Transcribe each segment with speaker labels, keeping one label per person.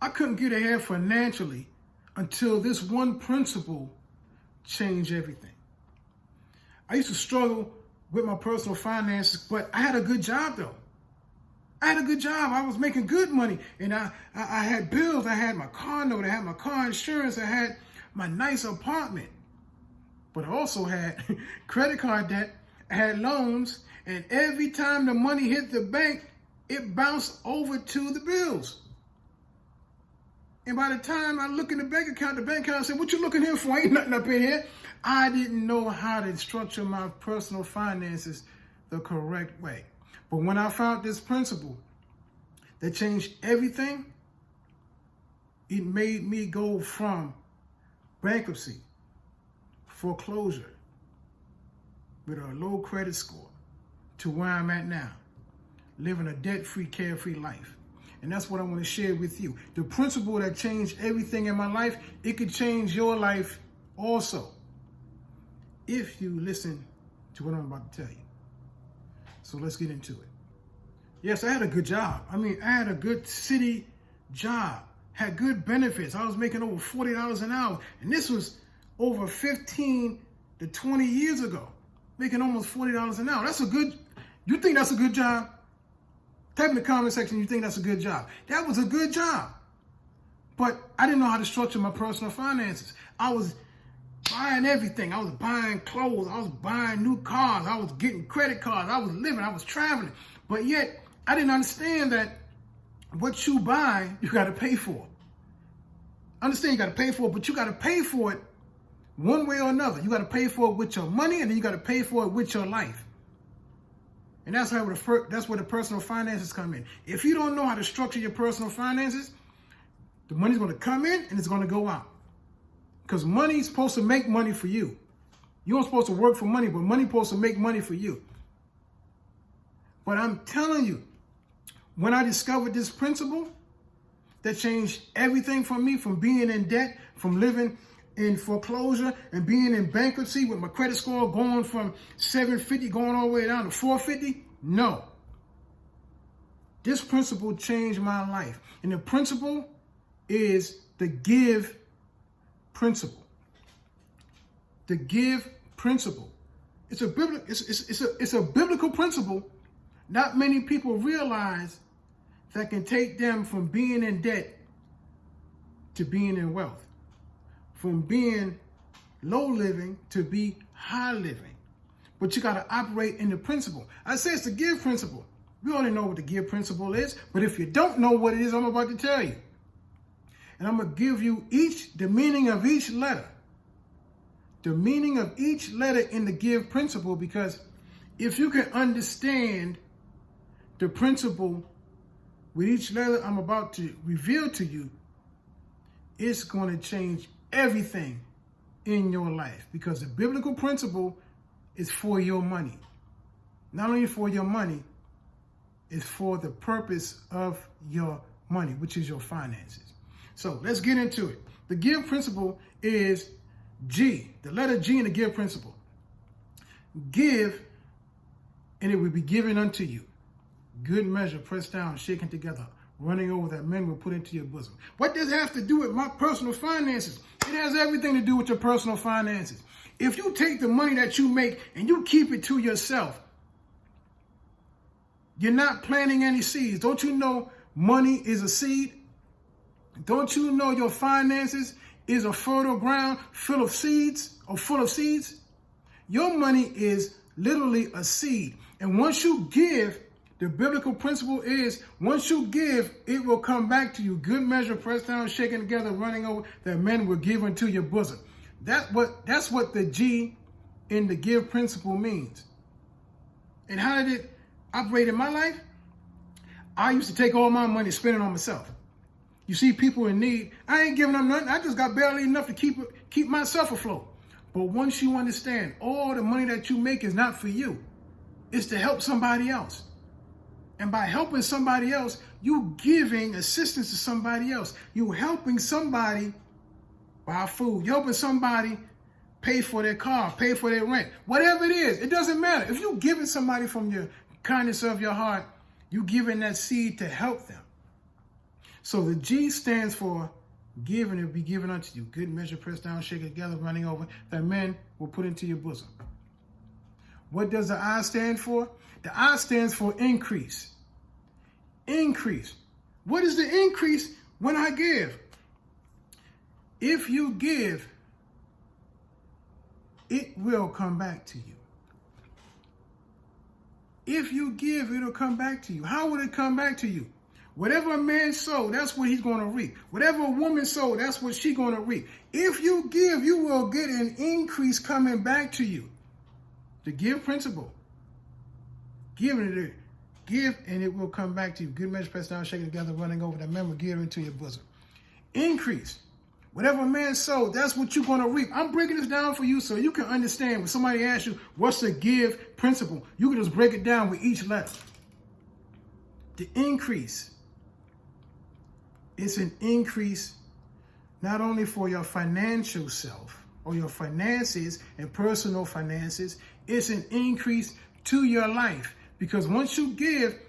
Speaker 1: I couldn't get ahead financially until this one principle changed everything. I used to struggle with my personal finances, but I had a good job though. I had a good job. I was making good money, and I had bills. I had my car note. I had my car insurance. I had my nice apartment. But I also had credit card debt. I had loans, and every time the money hit the bank, it bounced over to the bills. And by the time I look in the bank account said, "What you looking here for? Ain't nothing up in here." I didn't know how to structure my personal finances the correct way. But when I found this principle that changed everything, it made me go from bankruptcy, foreclosure, with a low credit score, to where I'm at now, living a debt-free, carefree life. And that's what I want to share with you. The principle that changed everything in my life, it could change your life also, if you listen to what I'm about to tell you. So let's get into it. Yes, I had a good job. I had a good city job, had good benefits. I was making over $40 an hour. And this was over 15 to 20 years ago, making almost $40 an hour. You think that's a good job? Type in the comment section, you think that's a good job. That was a good job. But I didn't know how to structure my personal finances. I was buying everything. I was buying clothes. I was buying new cars. I was getting credit cards. I was living. I was traveling. But yet, I didn't understand that what you buy, you got to pay for. Understand you got to pay for it, but you got to pay for it one way or another. You got to pay for it with your money, and then you got to pay for it with your life. And that's where the personal finances come in. If you don't know how to structure your personal finances, the money's going to come in and it's going to go out. Because money's supposed to make money for you. You aren't supposed to work for money, but money's supposed to make money for you. But I'm telling you, when I discovered this principle that changed everything for me, from being in debt, from living in foreclosure, and being in bankruptcy with my credit score going from 750 going all the way down to 450, no. This principle changed my life. And the principle is the give principle. The give principle. It's a biblical principle. Not many people realize that can take them from being in debt to being in wealth, from being low living to be high living. But you got to operate in the principle. I say it's the give principle. We already know what the give principle is, but if you don't know what it is, I'm about to tell you. And I'm going to give you the meaning of each letter. The meaning of each letter in the give principle, because if you can understand the principle with each letter I'm about to reveal to you, it's going to change everything in your life, because the biblical principle is for your money. Not only for your money, it's for the purpose of your money, which is your finances. So let's get into it. The give principle is G, the letter G in the give principle. Give, and it will be given unto you. Good measure, pressed down, shaken together, running over, that men will put into your bosom. What does it have to do with my personal finances? It has everything to do with your personal finances. If you take the money that you make and you keep it to yourself, you're not planting any seeds. Don't you know money is a seed? Don't you know your finances is a fertile ground full of seeds, or full of seeds? Your money is literally a seed. And once you give, the biblical principle is, once you give, it will come back to you. Good measure, pressed down, shaken together, running over, that men will give unto your bosom. That's what the G in the give principle means. And how did it operate in my life? I used to take all my money, spend it on myself. You see people in need, I ain't giving them nothing. I just got barely enough to keep myself afloat. But once you understand, all the money that you make is not for you. It's to help somebody else. And by helping somebody else, you giving assistance to somebody else. You helping somebody buy food. You helping somebody pay for their car, pay for their rent. Whatever it is, it doesn't matter. If you giving somebody from your kindness of your heart, you giving that seed to help them. So the G stands for give and it will be given unto you. Good measure, pressed down, shaken together, running over, that men will put into your bosom. What does the I stand for? The I stands for increase. Increase. What is the increase when I give? If you give, it will come back to you. If you give, it'll come back to you. How will it come back to you? Whatever a man sow, that's what he's going to reap. Whatever a woman sow, that's what she's going to reap. If you give, you will get an increase coming back to you. The give principle. Give and it will come back to you. Good measure, pressed down, shaken together, running over, that men will give into your bosom. Increase. Whatever a man sow, that's what you're going to reap. I'm breaking this down for you so you can understand when somebody asks you, what's the give principle? You can just break it down with each letter. The increase. It's an increase not only for your financial self or your finances and personal finances, it's an increase to your life. Because once you give,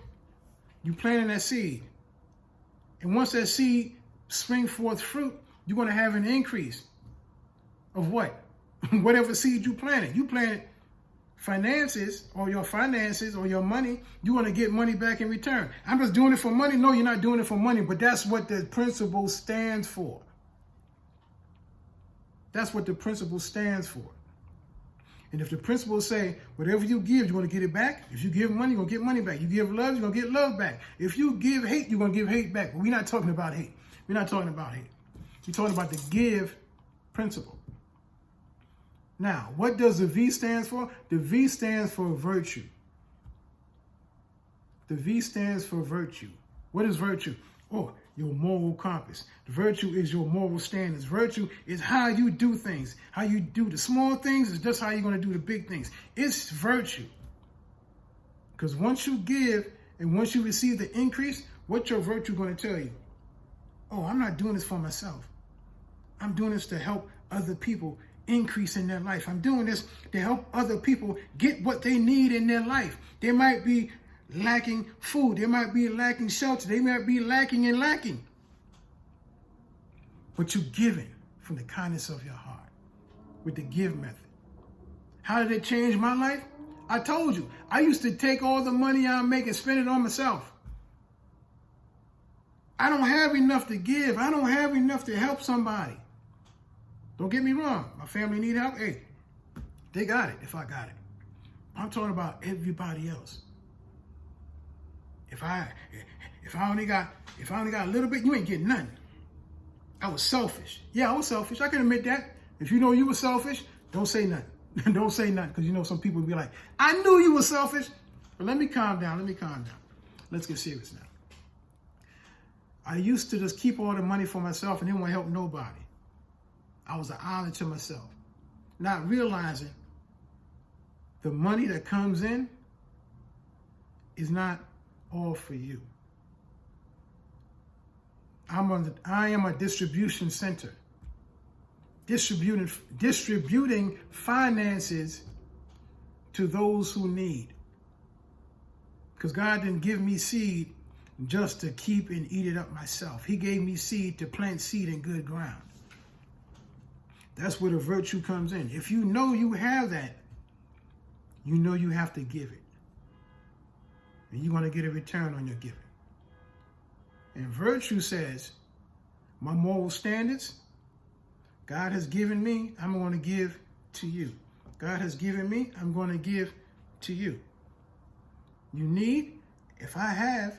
Speaker 1: you planting that seed. And once that seed springs forth fruit, you're going to have an increase of what? Whatever seed you planted. You planted finances or your money, you're going to get money back in return. I'm just doing it for money. No, you're not doing it for money, but that's what the principle stands for. That's what the principle stands for. And if the principles say, whatever you give, you're going to get it back. If you give money, you're going to get money back. You give love, you're going to get love back. If you give hate, you're going to give hate back. But we're not talking about hate. We're not talking about hate. We're talking about the give principle. Now, what does the V stand for? The V stands for virtue. The V stands for virtue. What is virtue? Oh, your moral compass. Virtue is your moral standards. Virtue is how you do things. How you do the small things is just how you're going to do the big things. It's virtue. Because once you give and once you receive the increase, what's your virtue going to tell you? Oh, I'm not doing this for myself. I'm doing this to help other people increase in their life. I'm doing this to help other people get what they need in their life. They might be lacking food. They might be lacking shelter. They might be lacking. But you're giving from the kindness of your heart with the give method. How did it change my life? I told you, I used to take all the money I make and spend it on myself. I don't have enough to give. I don't have enough to help somebody. Don't get me wrong. My family need help. Hey, they got it if I got it. I'm talking about everybody else. If I only got a little bit, you ain't getting nothing. I was selfish. Yeah, I was selfish. I can admit that. If you know you were selfish, don't say nothing. Don't say nothing, because you know some people will be like, I knew you were selfish. But let me calm down. Let's get serious now. I used to just keep all the money for myself and didn't want to help nobody. I was an island to myself, not realizing the money that comes in is not all for you. I am a distribution center, distributing finances to those who need. Because God didn't give me seed just to keep and eat it up myself. He gave me seed to plant seed in good ground. That's where the virtue comes in. If you know you have that, you know you have to give it. And you're going to get a return on your giving. And virtue says, my moral standards, God has given me, I'm going to give to you. God has given me, I'm going to give to you. You need, if I have,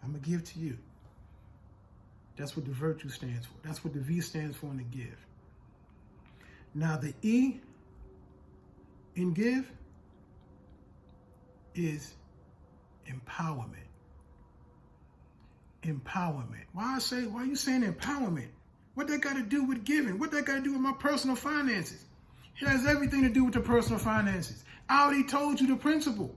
Speaker 1: I'm going to give to you. That's what the virtue stands for. That's what the V stands for in the give. Now the E in give is empowerment. Empowerment. Why are you saying empowerment? What that got to do with giving? What that got to do with my personal finances? It has everything to do with the personal finances. I already told you the principle.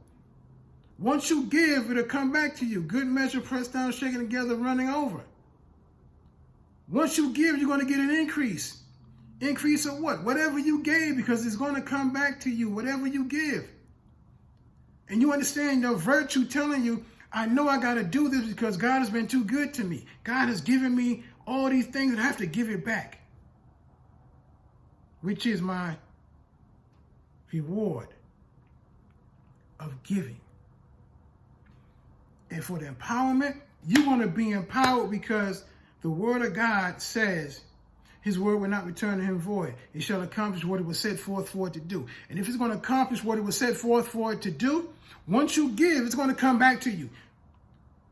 Speaker 1: Once you give, it'll come back to you. Good measure, pressed down, shaken together, running over. Once you give, you're going to get an increase. Increase of what? Whatever you gave, because it's going to come back to you, whatever you give. And you understand your virtue telling you, I know I got to do this because God has been too good to me. God has given me all these things and I have to give it back, which is my reward of giving. And for the empowerment, you want to be empowered because the word of God says his word will not return to him void. It shall accomplish what it was set forth for it to do. And if it's going to accomplish what it was set forth for it to do, once you give, it's going to come back to you.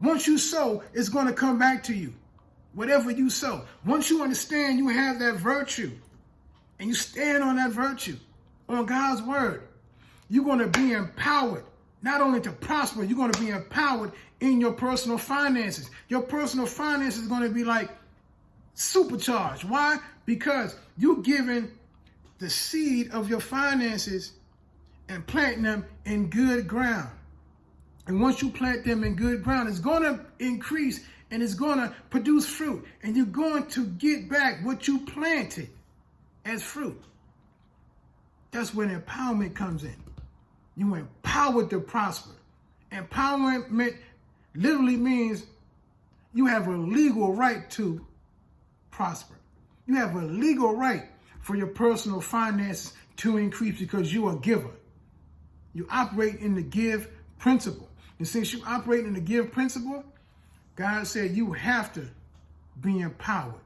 Speaker 1: Once you sow, it's going to come back to you. Whatever you sow. Once you understand you have that virtue and you stand on that virtue, on God's word, you're going to be empowered not only to prosper, you're going to be empowered in your personal finances. Your personal finances is going to be like supercharged. Why? Because you're giving the seed of your finances and planting them in good ground. And once you plant them in good ground, it's going to increase and it's going to produce fruit. And you're going to get back what you planted as fruit. That's when empowerment comes in. You empowered to prosper. Empowerment literally means you have a legal right to prosper. You have a legal right for your personal finances to increase because you're a giver. You operate in the give principle. And since you operate in the give principle, God said you have to be empowered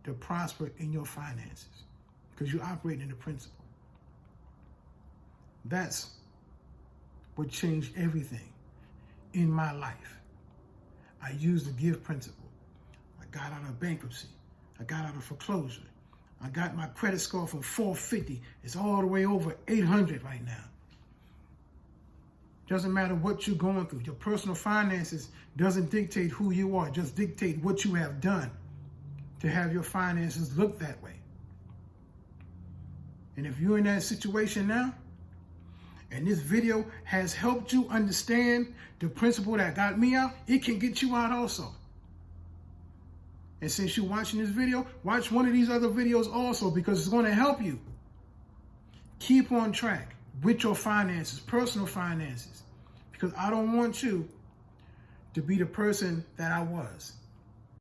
Speaker 1: to prosper in your finances because you operate in the principle. That's what changed everything in my life. I used the give principle. I got out of bankruptcy. I got out of foreclosure. I got my credit score from 450. It's all the way over 800 right now. Doesn't matter what you're going through. Your personal finances doesn't dictate who you are. Just dictate what you have done to have your finances look that way. And if you're in that situation now, and this video has helped you understand the principle that got me out, it can get you out also. And since you're watching this video, watch one of these other videos also because it's going to help you keep on track with your finances, personal finances, because I don't want you to be the person that I was.